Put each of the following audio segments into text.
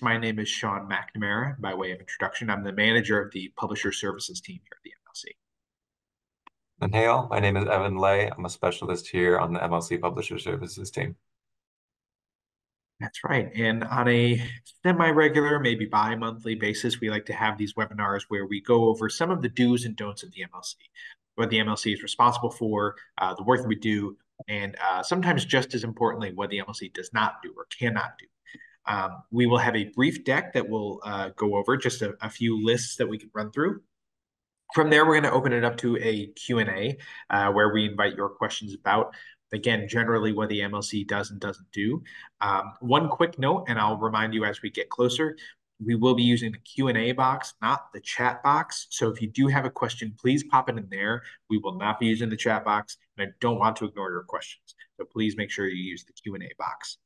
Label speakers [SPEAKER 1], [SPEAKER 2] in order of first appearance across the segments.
[SPEAKER 1] My name is Sean McNamara. By way of introduction, I'm the manager of the publisher services team here at the MLC.
[SPEAKER 2] And hey all, my name is Evan Lay. I'm a specialist here on the MLC Publisher Services team.
[SPEAKER 1] That's right. And on a semi-regular, maybe bi-monthly basis, we like to have these webinars where we go over some of the do's and don'ts of the MLC, what the MLC is responsible for, the work that we do, and sometimes just as importantly, what the MLC does not do or cannot do. We will have a brief deck that will go over just a few lists that we can run through. From there, we're going to open it up to a Q&A where we invite your questions about, again, generally what the MLC does and doesn't do. One quick note, and I'll remind you as we get closer, we will be using the Q&A box, not the chat box. So if you do have a question, please pop it in there. We will not be using the chat box, and I don't want to ignore your questions. So please make sure you use the Q&A box.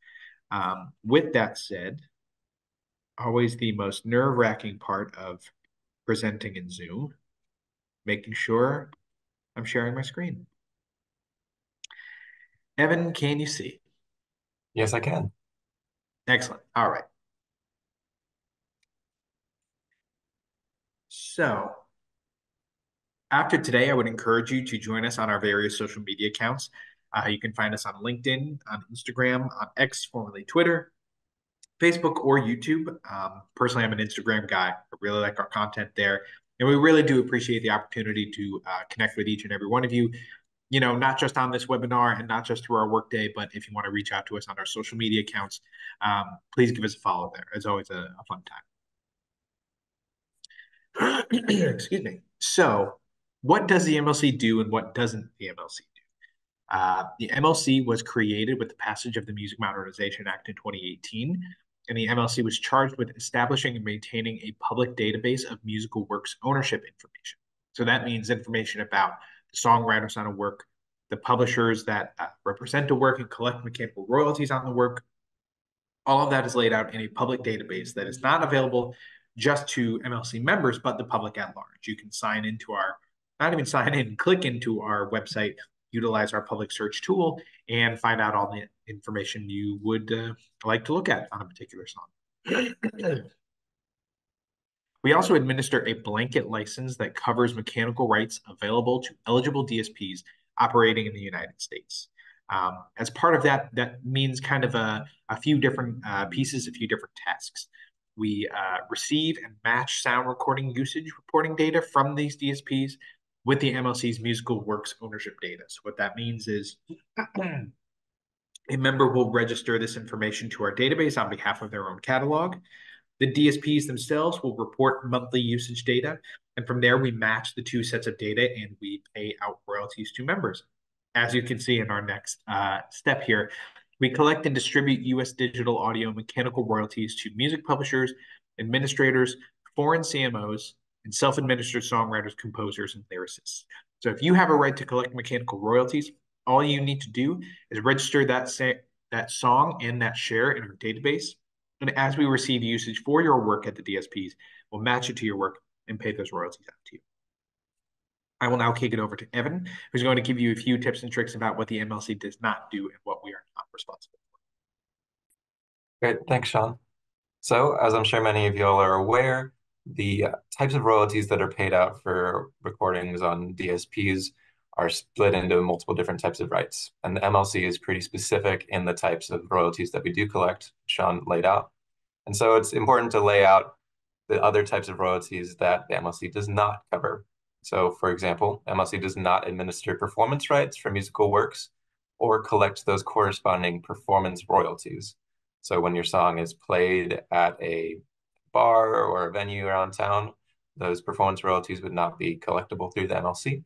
[SPEAKER 1] With that said, always the most nerve-wracking part of presenting in Zoom, making sure I'm sharing my screen. Evan, can you see?
[SPEAKER 2] Yes, I can.
[SPEAKER 1] Excellent. All right. So after today, I would encourage you to join us on our various social media accounts. You can find us on LinkedIn, on Instagram, on X, formerly Twitter, Facebook, or YouTube. Personally, I'm an Instagram guy. I really like our content there. And we really do appreciate the opportunity to connect with each and every one of you, not just on this webinar and not just through our workday, but if you want to reach out to us on our social media accounts, please give us a follow there. It's always a fun time. Excuse me. So what does the MLC do and what doesn't the MLC do? The MLC was created with the passage of the Music Modernization Act in 2018, and the MLC was charged with establishing and maintaining a public database of musical works ownership information. So that means information about the songwriters on a work, the publishers that represent a work and collect mechanical royalties on the work. All of that is laid out in a public database that is not available just to MLC members, but the public at large. You can sign into our, not even sign in, click into our website, utilize our public search tool, and find out all the information you would like to look at on a particular song. We also administer a blanket license that covers mechanical rights available to eligible DSPs operating in the United States. As part of that, that means kind of a few different pieces, a few different tasks. We receive and match sound recording usage reporting data from these DSPs with the MLC's musical works ownership data. So what that means is a member will register this information to our database on behalf of their own catalog. The DSPs themselves will report monthly usage data, and from there we match the two sets of data and we pay out royalties to members. As you can see in our next step here, we collect and distribute U.S. digital audio mechanical royalties to music publishers, administrators, foreign CMOs, and self-administered songwriters, composers, and lyricists. So if you have a right to collect mechanical royalties, all you need to do is register that song and that share in our database. And as we receive usage for your work at the DSPs, we'll match it to your work and pay those royalties out to you. I will now kick it over to Evan, who's going to give you a few tips and tricks about what the MLC does not do and what we are not responsible
[SPEAKER 2] for. Great, thanks, Sean. So, as I'm sure many of y'all are aware, the types of royalties that are paid out for recordings on DSPs are split into multiple different types of rights. And the MLC is pretty specific in the types of royalties that we do collect, Sean laid out. And so it's important to lay out the other types of royalties that the MLC does not cover. So, for example, MLC does not administer performance rights for musical works or collect those corresponding performance royalties. So when your song is played at a bar or a venue around town, those performance royalties would not be collectible through the MLC.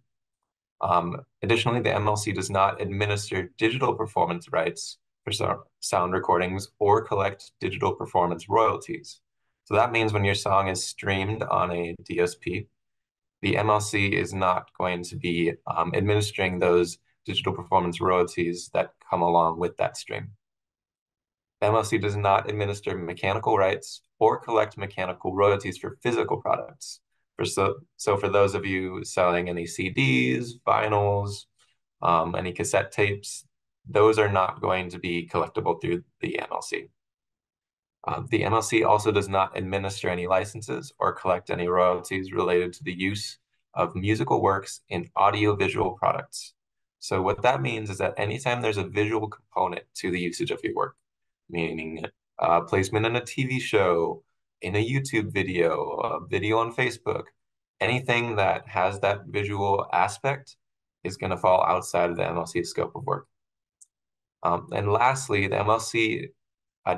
[SPEAKER 2] Additionally, the MLC does not administer digital performance rights for sound recordings or collect digital performance royalties. So that means when your song is streamed on a DSP, the MLC is not going to be administering those digital performance royalties that come along with that stream. The MLC does not administer mechanical rights or collect mechanical royalties for physical products. So for those of you selling any CDs, vinyls, any cassette tapes, those are not going to be collectible through the MLC. The MLC also does not administer any licenses or collect any royalties related to the use of musical works in audiovisual products. So what that means is that anytime there's a visual component to the usage of your work, meaning placement in a TV show, in a YouTube video, a video on Facebook, anything that has that visual aspect is going to fall outside of the MLC's scope of work. And lastly, the MLC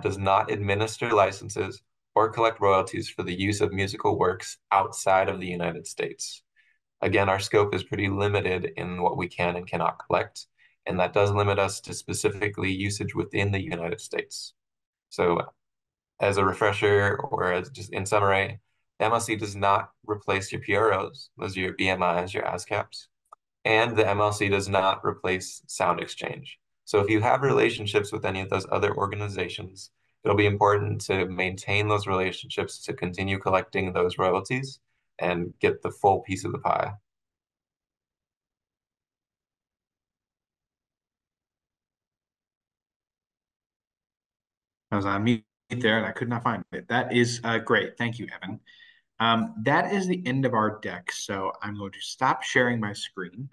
[SPEAKER 2] does not administer licenses or collect royalties for the use of musical works outside of the United States. Again, our scope is pretty limited in what we can and cannot collect, and that does limit us to specifically usage within the United States. So, as a refresher, or as just in summary, the MLC does not replace your PROs, those are your BMIs, your ASCAPs, and the MLC does not replace Sound Exchange. So if you have relationships with any of those other organizations, it'll be important to maintain those relationships to continue collecting those royalties and get the full piece of the pie.
[SPEAKER 1] I was on mute there and I could not find it. That is great. Thank you, Evan. That is the end of our deck. So I'm going to stop sharing my screen.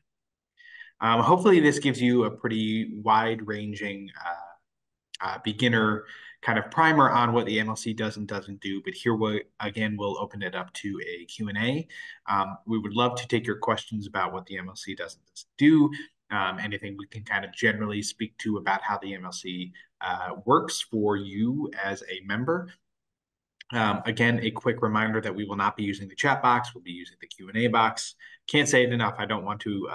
[SPEAKER 1] Hopefully, this gives you a pretty wide-ranging beginner kind of primer on what the MLC does and doesn't do. But here, again, we'll open it up to a Q&A. We would love to take your questions about what the MLC does and doesn't do. Anything we can kind of generally speak to about how the MLC works for you as a member. Again, a quick reminder that we will not be using the chat box. We'll be using the Q&A box. Can't say it enough. I don't want to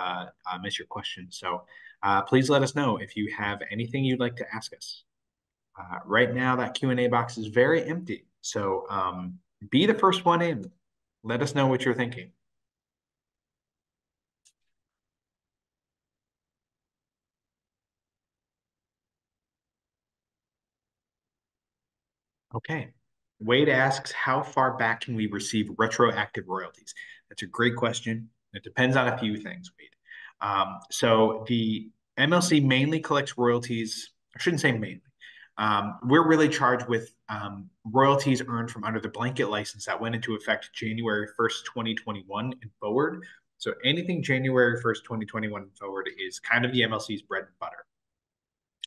[SPEAKER 1] miss your question. So please let us know if you have anything you'd like to ask us. Right now, that Q&A box is very empty. So be the first one in. Let us know what you're thinking. Okay. Wade asks, how far back can we receive retroactive royalties? That's a great question. It depends on a few things, Wade. So the MLC mainly collects royalties. I shouldn't say mainly. We're really charged with royalties earned from under the blanket license that went into effect January 1st, 2021 and forward. So anything January 1st, 2021 and forward is kind of the MLC's bread and butter.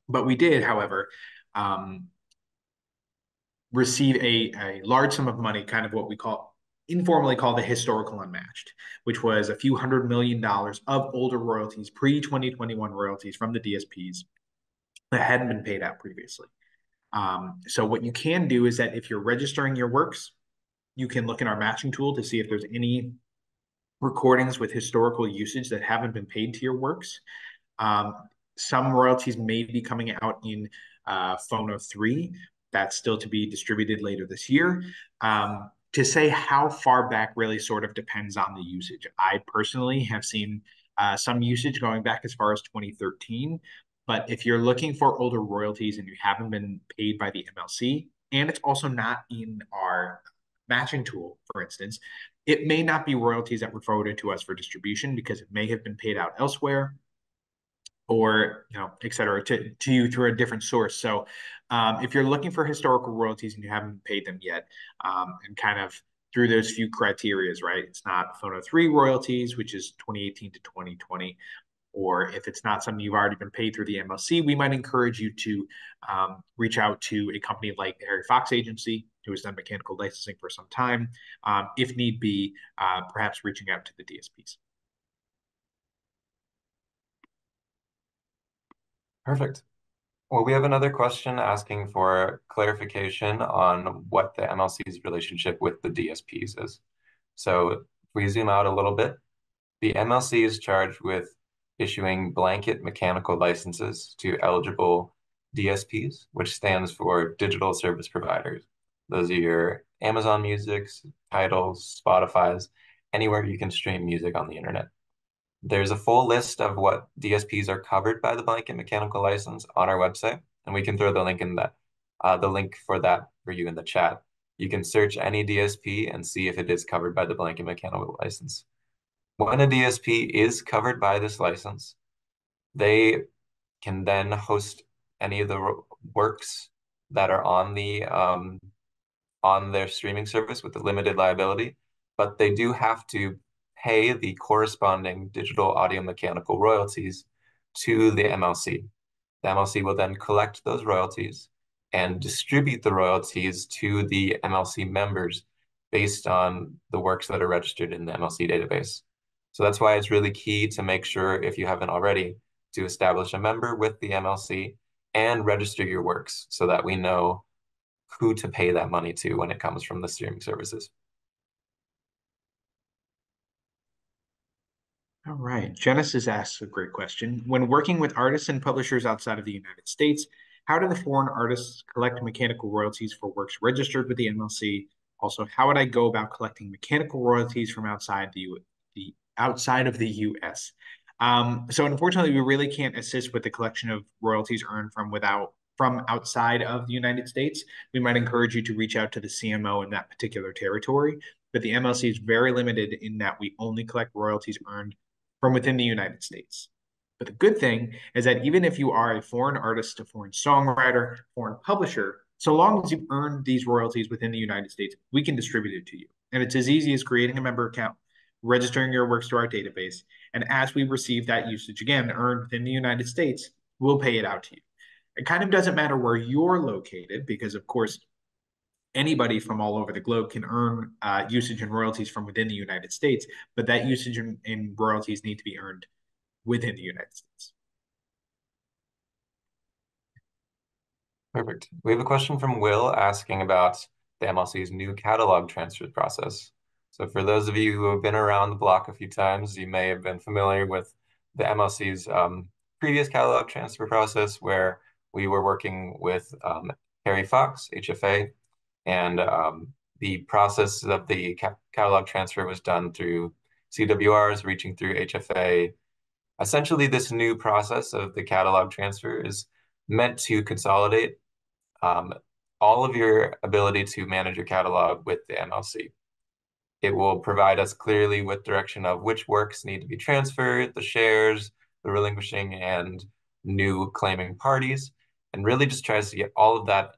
[SPEAKER 1] But we did, however, receive a large sum of money, kind of what we call informally call the historical unmatched, which was a few $100 million of older royalties, pre-2021 royalties from the DSPs that hadn't been paid out previously. So what you can do is that if you're registering your works, you can look in our matching tool to see if there's any recordings with historical usage that haven't been paid to your works. Some royalties may be coming out in Phono 3. That's still to be distributed later this year. To say how far back really sort of depends on the usage. I personally have seen some usage going back as far as 2013. But if you're looking for older royalties and you haven't been paid by the MLC, and it's also not in our matching tool, for instance, it may not be royalties that were forwarded to us for distribution because it may have been paid out elsewhere or, et cetera, to you through a different source. So if you're looking for historical royalties and you haven't paid them yet, and kind of through those few criterias, right? It's not Phono 3 royalties, which is 2018 to 2020, or if it's not something you've already been paid through the MLC, we might encourage you to reach out to a company like the Harry Fox Agency, who has done mechanical licensing for some time, if need be, perhaps reaching out to the DSPs.
[SPEAKER 2] Perfect. Well, we have another question asking for clarification on what the MLC's relationship with the DSPs is. So if we zoom out a little bit, the MLC is charged with issuing blanket mechanical licenses to eligible DSPs, which stands for digital service providers. Those are your Amazon Musics, Titles, Spotify's, anywhere you can stream music on the internet. There's a full list of what DSPs are covered by the blanket mechanical license on our website, and we can throw the link in that, the link for that for you in the chat. You can search any DSP and see if it is covered by the blanket mechanical license. When a DSP is covered by this license, they can then host any of the works that are on their streaming service with a limited liability, but they do have to pay the corresponding digital audio mechanical royalties to the MLC. The MLC will then collect those royalties and distribute the royalties to the MLC members based on the works that are registered in the MLC database. So that's why it's really key to make sure, if you haven't already, to establish a member with the MLC and register your works so that we know who to pay that money to when it comes from the streaming services.
[SPEAKER 1] All right. Genesis asks a great question. When working with artists and publishers outside of the United States, how do the foreign artists collect mechanical royalties for works registered with the MLC? Also, how would I go about collecting mechanical royalties from the outside of the US? So unfortunately, we really can't assist with the collection of royalties earned from outside of the United States. We might encourage you to reach out to the CMO in that particular territory, but the MLC is very limited in that we only collect royalties earned from within the United States. But the good thing is that even if you are a foreign artist, a foreign songwriter, foreign publisher, so long as you've earned these royalties within the United States, we can distribute it to you. And it's as easy as creating a member account, registering your works to our database, and as we receive that usage again earned within the United States, we'll pay it out to you. It kind of doesn't matter where you're located because, of course, anybody from all over the globe can earn usage and royalties from within the United States, but that usage and royalties need to be earned within the United States.
[SPEAKER 2] Perfect. We have a question from Will asking about the MLC's new catalog transfer process. So for those of you who have been around the block a few times, you may have been familiar with the MLC's previous catalog transfer process where we were working with Harry Fox, HFA, and the process of the catalog transfer was done through CWRs reaching through HFA. Essentially, this new process of the catalog transfer is meant to consolidate um, all of your ability to manage your catalog with the MLC. It will provide us clearly with direction of which works need to be transferred, the shares, the relinquishing, and new claiming parties, and really just tries to get all of that,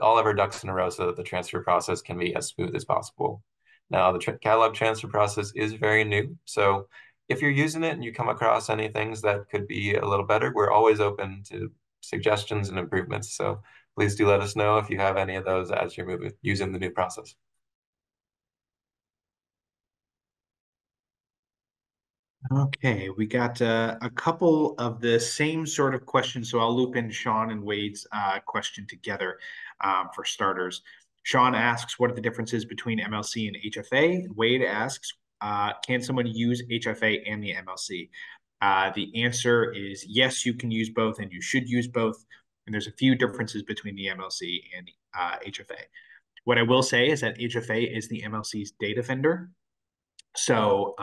[SPEAKER 2] all of our ducks in a row so that the transfer process can be as smooth as possible. Now, the catalog transfer process is very new, so if you're using it and you come across any things that could be a little better, we're always open to suggestions and improvements. So please do let us know if you have any of those as you're using the new process.
[SPEAKER 1] Okay, we got a couple of the same sort of questions, so I'll loop in Sean and Wade's question together for starters. Sean asks, what are the differences between MLC and HFA? Wade asks, can someone use HFA and the MLC? The answer is yes, you can use both, and you should use both. And there's a few differences between the MLC and HFA. What I will say is that HFA is the MLC's data vendor. So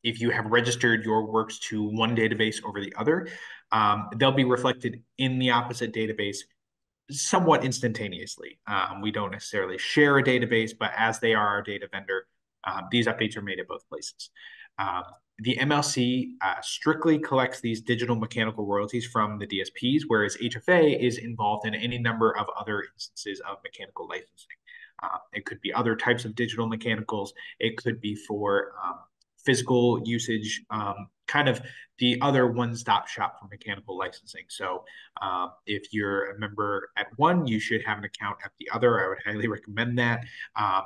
[SPEAKER 1] if you have registered your works to one database over the other, they'll be reflected in the opposite database somewhat instantaneously. We don't necessarily share a database, but as they are our data vendor, these updates are made at both places. The MLC strictly collects these digital mechanical royalties from the DSPs, whereas HFA is involved in any number of other instances of mechanical licensing. It could be other types of digital mechanicals. It could be for physical usage, kind of the other one-stop shop for mechanical licensing. So if you're a member at one, you should have an account at the other. I would highly recommend that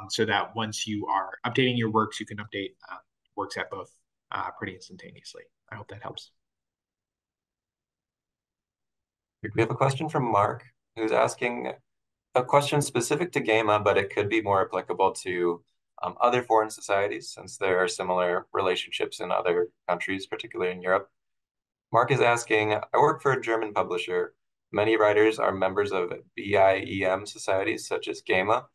[SPEAKER 1] so that once you are updating your works, you can update works at both pretty instantaneously. I hope that helps.
[SPEAKER 2] We have a question from Mark who's asking a question specific to GAMA, but it could be more applicable to other foreign societies since there are similar relationships in other countries, particularly in Europe. Mark is asking, I work for a German publisher. Many writers are members of BIEM societies such as GAMA.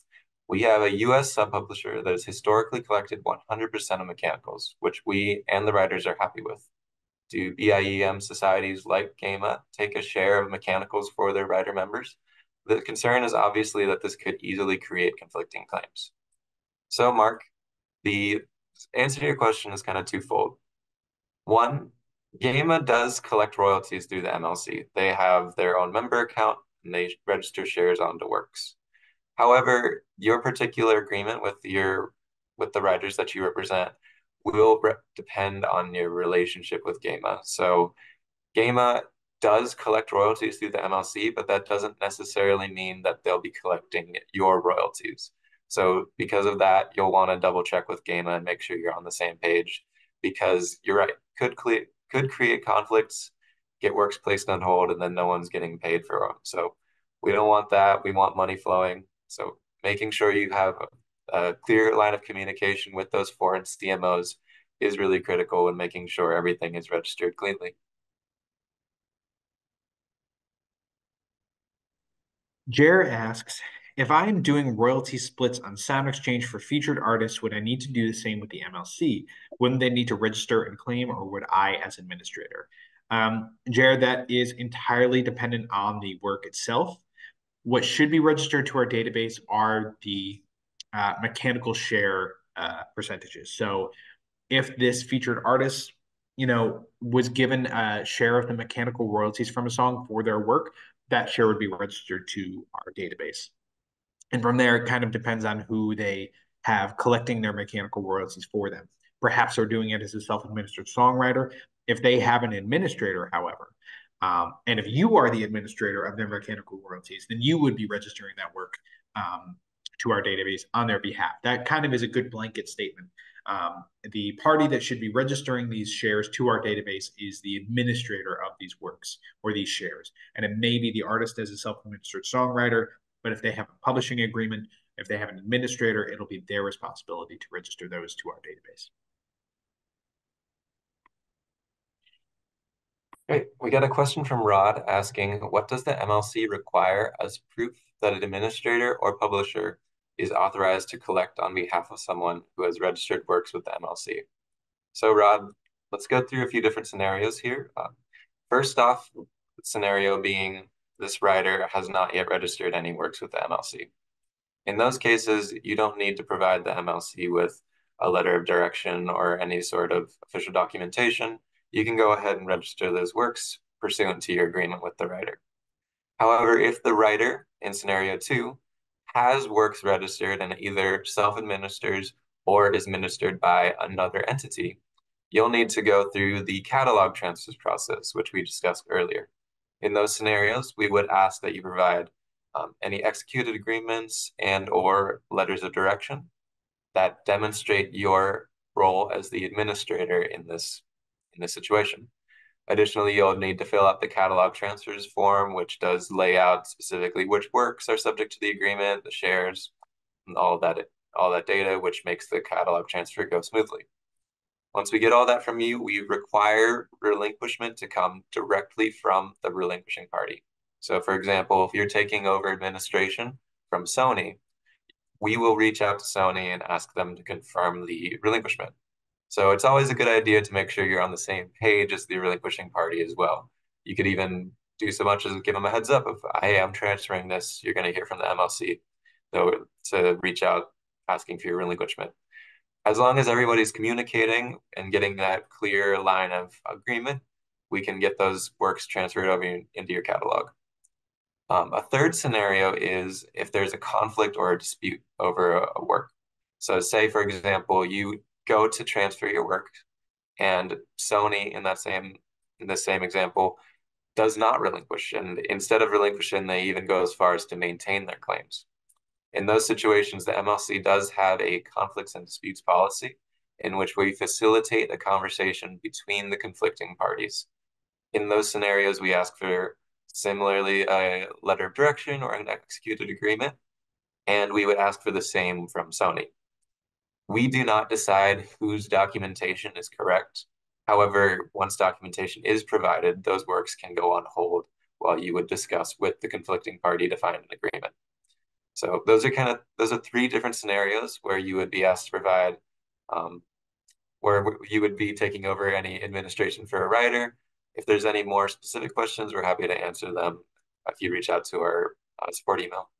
[SPEAKER 2] We have a US sub-publisher that has historically collected 100% of mechanicals, which we and the writers are happy with. Do BIEM societies like GAMA take a share of mechanicals for their writer members? The concern is obviously that this could easily create conflicting claims. So, Mark, the answer to your question is kind of twofold. One, GAMA does collect royalties through the MLC. They have their own member account, and they register shares onto works. However, your particular agreement with the writers that you represent will depend on your relationship with GEMA. So GEMA does collect royalties through the MLC, but that doesn't necessarily mean that they'll be collecting your royalties. So because of that, you'll want to double check with GEMA and make sure you're on the same page because you're right, could create conflicts, get works placed on hold, and then no one's getting paid for them. So we don't want that. We want money flowing. So making sure you have a clear line of communication with those foreign CMOs is really critical in making sure everything is registered cleanly.
[SPEAKER 1] Jer asks, if I am doing royalty splits on Sound Exchange for featured artists, would I need to do the same with the MLC? Wouldn't they need to register and claim, or would I as administrator? Jared, that is entirely dependent on the work itself. What should be registered to our database are the mechanical share percentages. So if this featured artist, was given a share of the mechanical royalties from a song for their work, that share would be registered to our database. And from there, it kind of depends on who they have collecting their mechanical royalties for them. Perhaps they're doing it as a self-administered songwriter. If they have an administrator, however, and if you are the administrator of their mechanical royalties, then you would be registering that work to our database on their behalf. That kind of is a good blanket statement. The party that should be registering these shares to our database is the administrator of these works or these shares. And it may be the artist as a self-administered songwriter, but if they have a publishing agreement, if they have an administrator, it'll be their responsibility to register those to our database.
[SPEAKER 2] Great. We got a question from Rod asking, what does the MLC require as proof that an administrator or publisher is authorized to collect on behalf of someone who has registered works with the MLC? So, Rod, let's go through a few different scenarios here. First off, scenario being this writer has not yet registered any works with the MLC. In those cases, you don't need to provide the MLC with a letter of direction or any sort of official documentation. You can go ahead and register those works pursuant to your agreement with the writer. However, if the writer in scenario two has works registered and either self-administers or is administered by another entity, you'll need to go through the catalog transfers process, which we discussed earlier. In those scenarios, we would ask that you provide any executed agreements and or letters of direction that demonstrate your role as the administrator in this situation. Additionally, you'll need to fill out the catalog transfers form, which does lay out specifically which works are subject to the agreement, the shares, and all that data, which makes the catalog transfer go smoothly. Once we get all that from you, we require relinquishment to come directly from the relinquishing party. So, for example, if you're taking over administration from Sony, we will reach out to Sony and ask them to confirm the relinquishment. So it's always a good idea to make sure you're on the same page as the relinquishing party as well. You could even do so much as give them a heads up of, hey, I'm transferring this. You're going to hear from the MLC. So to reach out asking for your relinquishment. As long as everybody's communicating and getting that clear line of agreement, we can get those works transferred over into your catalog. A third scenario is if there's a conflict or a dispute over a work. So say, for example, you go to transfer your work and Sony in the same example does not relinquish. And instead of relinquishing, they even go as far as to maintain their claims. In those situations, the MLC does have a conflicts and disputes policy in which we facilitate a conversation between the conflicting parties. In those scenarios, we ask for similarly a letter of direction or an executed agreement, and we would ask for the same from Sony. We do not decide whose documentation is correct. However, once documentation is provided, those works can go on hold while you would discuss with the conflicting party to find an agreement. So those are three different scenarios where you would be asked to provide, where you would be taking over any administration for a writer. If there's any more specific questions, we're happy to answer them if you reach out to our support email.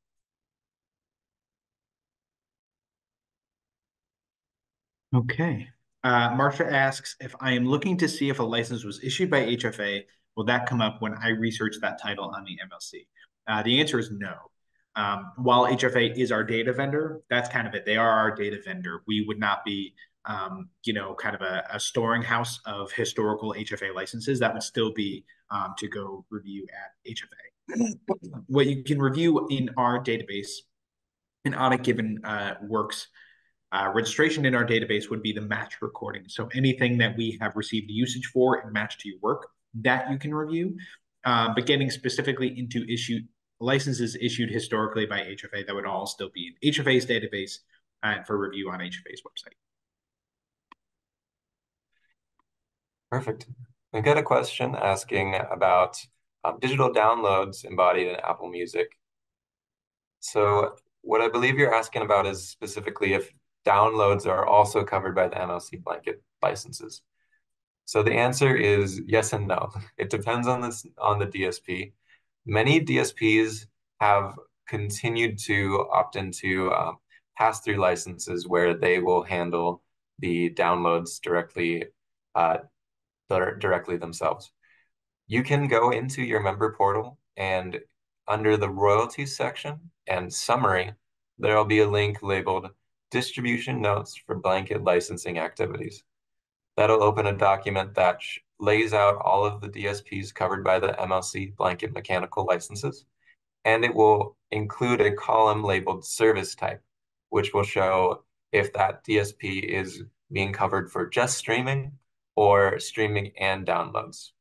[SPEAKER 1] Okay. Marsha asks, if I am looking to see if a license was issued by HFA, will that come up when I research that title on the MLC? The answer is no. While HFA is our data vendor, that's kind of it. They are our data vendor. We would not be, kind of a storing house of historical HFA licenses. That would still be to go review at HFA. What you can review in our database and on a given works registration in our database would be the match recording. So anything that we have received usage for and matched to your work, that you can review. But getting specifically into licenses issued historically by HFA, that would all still be in HFA's database and for review on HFA's website.
[SPEAKER 2] Perfect. I got a question asking about digital downloads embodied in Apple Music. So what I believe you're asking about is specifically if downloads are also covered by the MLC blanket licenses. So the answer is yes and no. It depends on the DSP. Many DSPs have continued to opt into pass-through licenses where they will handle the downloads uh, directly themselves. You can go into your member portal and under the royalties section and summary, there will be a link labeled distribution notes for blanket licensing activities. That'll open a document that lays out all of the DSPs covered by the MLC blanket mechanical licenses, and it will include a column labeled service type, which will show if that DSP is being covered for just streaming or streaming and downloads.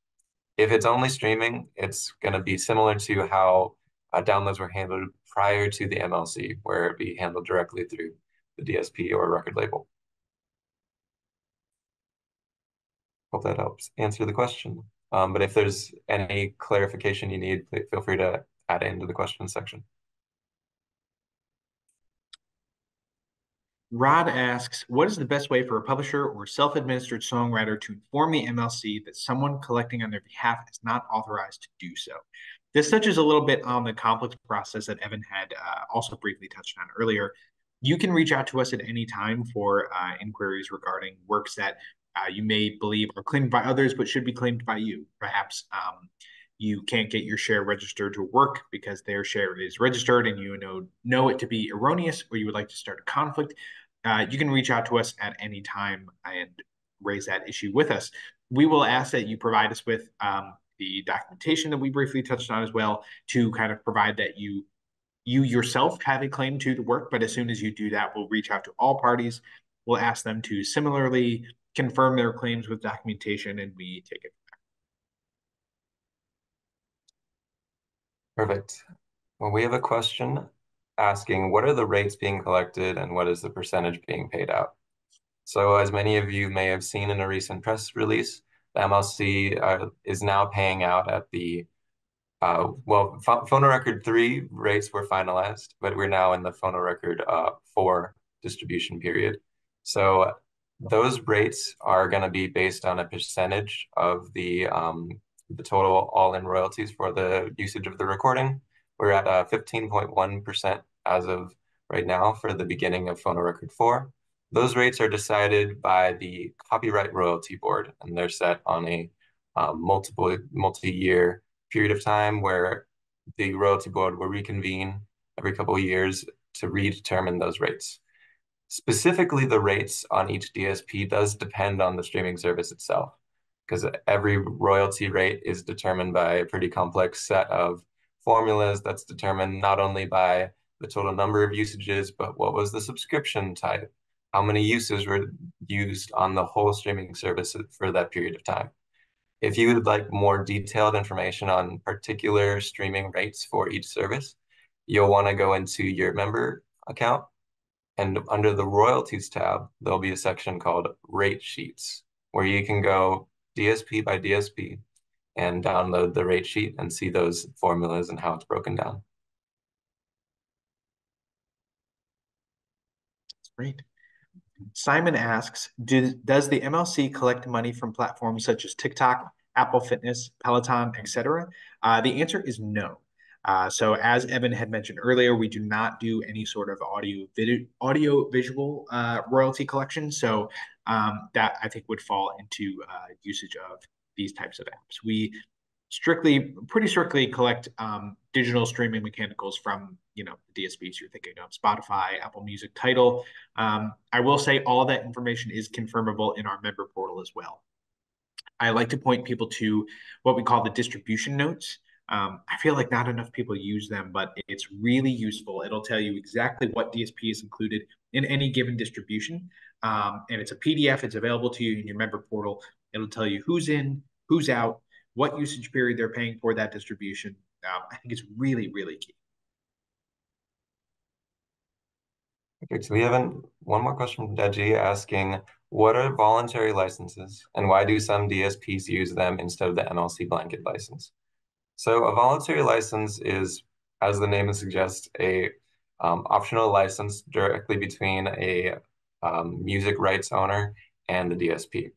[SPEAKER 2] If it's only streaming, it's going to be similar to how downloads were handled prior to the MLC, where it be handled directly through the DSP or record label. Hope that helps answer the question. But if there's any clarification you need, feel free to add it into the question section.
[SPEAKER 1] Rod asks, what is the best way for a publisher or self-administered songwriter to inform the MLC that someone collecting on their behalf is not authorized to do so? This touches a little bit on the complex process that Evan had also briefly touched on earlier. You can reach out to us at any time for inquiries regarding works that you may believe are claimed by others but should be claimed by you. Perhaps you can't get your share registered to work because their share is registered and you know it to be erroneous, or you would like to start a conflict. You can reach out to us at any time and raise that issue with us. We will ask that you provide us with the documentation that we briefly touched on as well, to kind of provide that you yourself have a claim to the work. But as soon as you do that, we'll reach out to all parties. We'll ask them to similarly confirm their claims with documentation, and we take it.
[SPEAKER 2] Perfect. Well, we have a question asking, what are the rates being collected and what is the percentage being paid out? So as many of you may have seen in a recent press release, the MLC is now paying out at the Phonorecord 3 rates were finalized, but we're now in the Phonorecord 4 distribution period. So those rates are going to be based on a percentage of the total all-in royalties for the usage of the recording. We're at 15.1% as of right now for the beginning of Phonorecord 4. Those rates are decided by the Copyright Royalty Board, and they're set on a multi-year period of time where the royalty board will reconvene every couple of years to redetermine those rates. Specifically, the rates on each DSP does depend on the streaming service itself, because every royalty rate is determined by a pretty complex set of formulas that's determined not only by the total number of usages, but what was the subscription type, how many uses were used on the whole streaming service for that period of time. If you would like more detailed information on particular streaming rates for each service, you'll want to go into your member account, and under the royalties tab, there'll be a section called rate sheets, where you can go DSP by DSP and download the rate sheet and see those formulas and how it's broken down.
[SPEAKER 1] That's great. Simon asks, does the MLC collect money from platforms such as TikTok, Apple Fitness, Peloton, etc.? The answer is no. So as Evan had mentioned earlier, we do not do any sort of audio visual royalty collection. So that I think would fall into usage of these types of apps. We pretty strictly collect digital streaming mechanicals from, the DSPs you're thinking of, Spotify, Apple Music, Tidal. I will say all that information is confirmable in our member portal as well. I like to point people to what we call the distribution notes. I feel like not enough people use them, but it's really useful. It'll tell you exactly what DSP is included in any given distribution. And it's a PDF. It's available to you in your member portal. It'll tell you who's in, who's out, what usage period they're paying for that distribution. I think it's really, really key.
[SPEAKER 2] Okay, so we have one more question from Deji asking, what are voluntary licenses and why do some DSPs use them instead of the MLC blanket license? So a voluntary license is, as the name suggests, a optional license directly between a music rights owner and the DSP.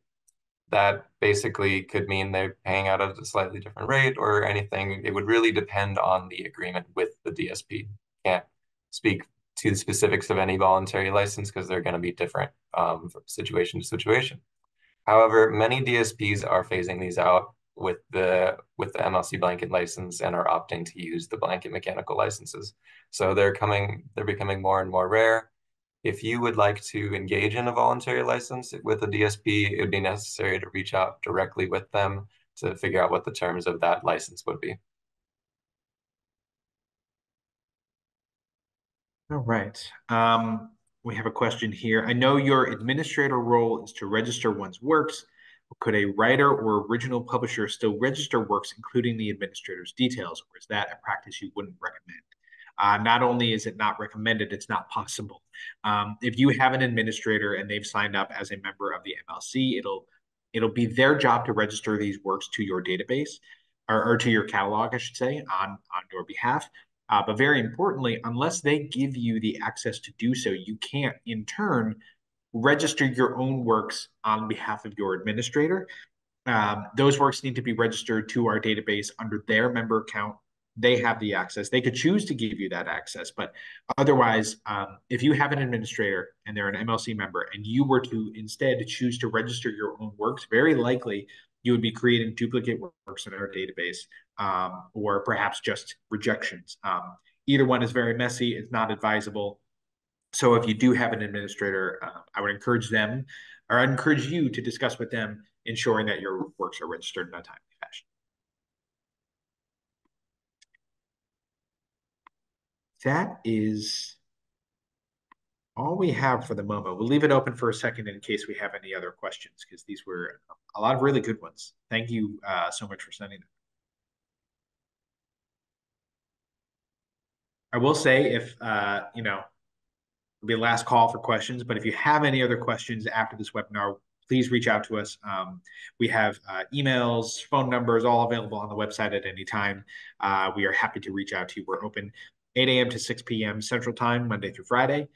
[SPEAKER 2] That basically could mean they're paying out at a slightly different rate or anything. It would really depend on the agreement with the DSP. Can't speak to the specifics of any voluntary license because they're going to be different from situation to situation. However, many DSPs are phasing these out with the MLC blanket license and are opting to use the blanket mechanical licenses. So they're becoming more and more rare. If you would like to engage in a voluntary license with a DSP, it would be necessary to reach out directly with them to figure out what the terms of that license would be.
[SPEAKER 1] All right. We have a question here. I know your administrator role is to register one's works. Could a writer or original publisher still register works, including the administrator's details, or is that a practice you wouldn't recommend? Not only is it not recommended, it's not possible. If you have an administrator and they've signed up as a member of the MLC, it'll be their job to register these works to your database or to your catalog, I should say, on your behalf. But very importantly, unless they give you the access to do so, you can't in turn register your own works on behalf of your administrator. Those works need to be registered to our database under their member account. They have the access. They could choose to give you that access, but otherwise, if you have an administrator and they're an MLC member and you were to instead choose to register your own works, very likely you would be creating duplicate works in our database, or perhaps just rejections. Either one is very messy. It's not advisable. So if you do have an administrator, I would encourage them, or I'd encourage you to discuss with them, ensuring that your works are registered in a timely fashion. That is all we have for the moment. We'll leave it open for a second in case we have any other questions, because these were a lot of really good ones. Thank you so much for sending them. I will say if, it'll be the last call for questions, but if you have any other questions after this webinar, please reach out to us. We have emails, phone numbers, all available on the website at any time. We are happy to reach out to you. We're open 8 a.m. to 6 p.m. Central Time, Monday through Friday.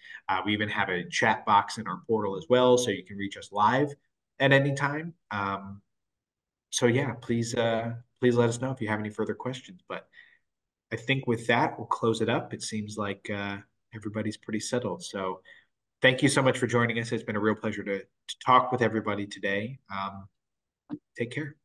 [SPEAKER 1] We even have a chat box in our portal as well, so you can reach us live at any time. So yeah, please let us know if you have any further questions. But I think with that, we'll close it up. It seems like everybody's pretty settled. So thank you so much for joining us. It's been a real pleasure to talk with everybody today. Take care.